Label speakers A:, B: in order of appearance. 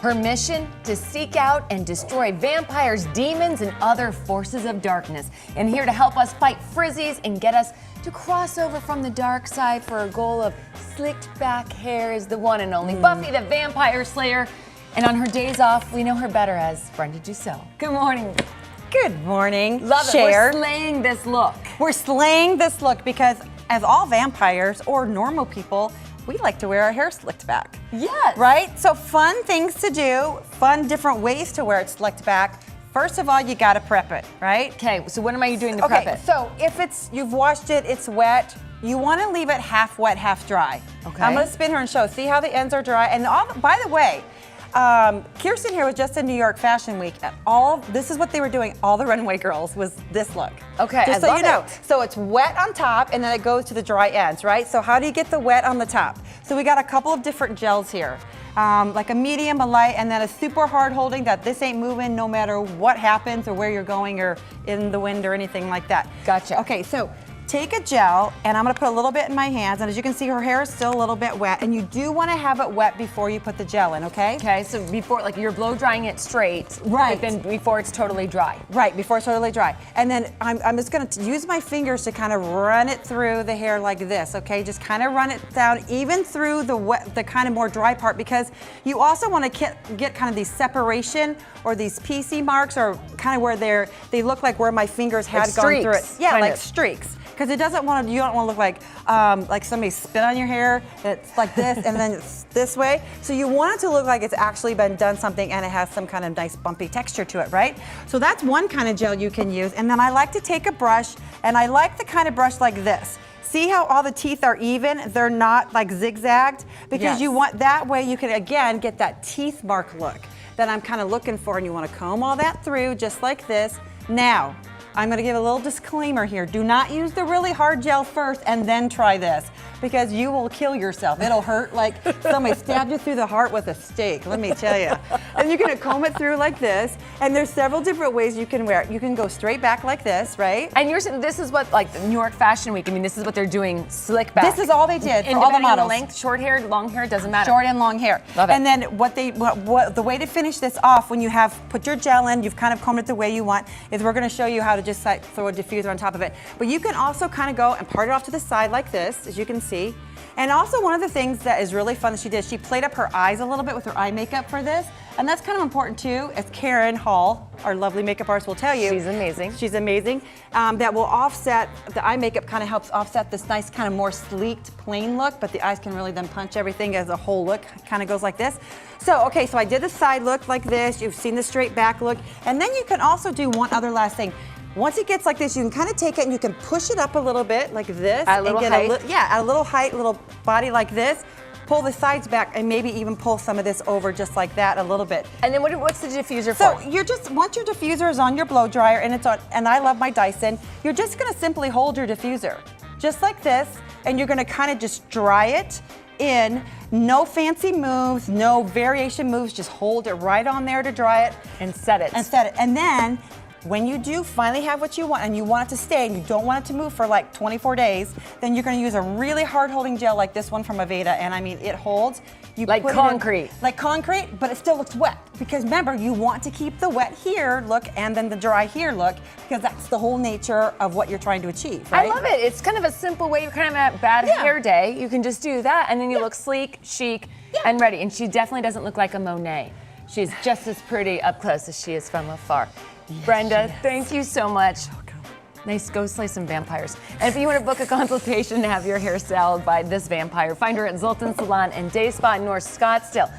A: Her mission? To seek out and destroy vampires, demons, and other forces of darkness. And here to help us fight frizzies and get us to cross over from the dark side for a goal of slicked back hair is the one and only Buffy the Vampire Slayer. And on her days off, we know her better as Brenda D'Usseaux. Good morning.
B: Good morning.
A: Love it.
B: Cher.
A: We're slaying this look.
B: We're slaying this look because as all vampires or normal people, we like to wear our hair slicked back.
A: Yes.
B: Right? So fun things to do, fun different ways to wear it slicked back. First of all, you gotta prep it, right?
A: Okay, so what am I doing to prep it?
B: So if you've washed it, it's wet, you wanna leave it half wet, half dry.
A: Okay.
B: I'm gonna spin her and show. See how the ends are dry? And by the way, Kirsten here was just in New York Fashion Week. This is what they were doing, all the runway girls, was this look.
A: Okay,
B: just
A: I
B: so
A: love
B: you know.
A: it.
B: So it's wet on top and then it goes to the dry ends, right? So how do you get the wet on the top? So we got a couple of different gels here. Like a medium, a light, and then a super hard holding that this ain't moving no matter what happens or where you're going or in the wind or anything like that.
A: Gotcha.
B: Okay, so take a gel, and I'm gonna put a little bit in my hands, and as you can see, her hair is still a little bit wet, and you do wanna have it wet before you put the gel in, okay?
A: Okay, so before, like you're blow drying it straight,
B: right?
A: But then before it's totally dry.
B: Right, before it's totally dry. And then I'm just gonna use my fingers to kind of run it through the hair like this, okay? Just kind of run it down, even through the kind of more dry part, because you also wanna get kind of these separation or these PC marks, or kind of where they look like where my fingers had
A: like
B: gone through it.
A: streaks,
B: Yeah, like
A: of.
B: streaks. Because you don't want to look like somebody spit on your hair. It's like this and then it's this way. So you want it to look like it's actually been done something and it has some kind of nice bumpy texture to it, right? So that's one kind of gel you can use. And then I like to take a brush, and I like the kind of brush like this. See how all the teeth are even? They're not like zigzagged? Because you want, that way you can again get that teeth mark look that I'm kind of looking for, and you want to comb all that through just like this. Now, I'm gonna give a little disclaimer here. Do not use the really hard gel first and then try this, because you will kill yourself. It'll hurt like somebody stabbed you through the heart with a stake, let me tell you. And you're gonna comb it through like this, and there's several different ways you can wear it. You can go straight back like this, right?
A: And you're saying this is what, like the New York Fashion Week, I mean, this is what they're doing, slick back.
B: This is all they did for all the
A: Depending on the
B: models.
A: length, short hair, long hair, doesn't matter.
B: Short and long hair.
A: Love it.
B: And then the way to finish this off, when you have put your gel in, you've kind of combed it the way you want, is we're gonna show you how to just like throw a diffuser on top of it. But you can also kind of go and part it off to the side like this, as you can see. And also one of the things that is really fun that she did, she played up her eyes a little bit with her eye makeup for this. And that's kind of important too, as Karen Hall, our lovely makeup artist, will tell you.
A: She's amazing.
B: She's amazing. That will offset, the eye makeup kind of helps offset this nice kind of more sleeked, plain look, but the eyes can really then punch everything as a whole look, kind of goes like this. So, okay, so I did the side look like this, you've seen the straight back look, and then you can also do one other last thing. Once it gets like this, you can kind of take it and you can push it up a little bit like this.
A: At a little height?
B: At a little height, little body like this. Pull the sides back and maybe even pull some of this over just like that a little bit.
A: And then what's the diffuser
B: So
A: for?
B: you're just, once your diffuser is on your blow dryer and it's on, and I love my Dyson, you're just gonna simply hold your diffuser, just like this, and you're gonna kind of just dry it in. No fancy moves, no variation moves, just hold it right on there to dry it.
A: And set it.
B: And set it. And then, when you do finally have what you want and you want it to stay and you don't want it to move for like 24 days, then you're gonna use a really hard holding gel like this one from Aveda, and I mean, it holds. You
A: like
B: put
A: concrete.
B: It in, like concrete, but it still looks wet. Because remember, you want to keep the wet here look and then the dry here look, because that's the whole nature of what you're trying to achieve, right?
A: I love it. It's kind of a simple way, you're kind of at a bad hair day, you can just do that and then you look sleek, chic, and ready. And she definitely doesn't look like a Monet. She's just as pretty up close as she is from afar. Yes, Brenda, thank you so much. Nice, go slay some vampires. And if you want to book a consultation to have your hair styled by this vampire, find her at Zoltan Salon and Day Spa in North Scottsdale.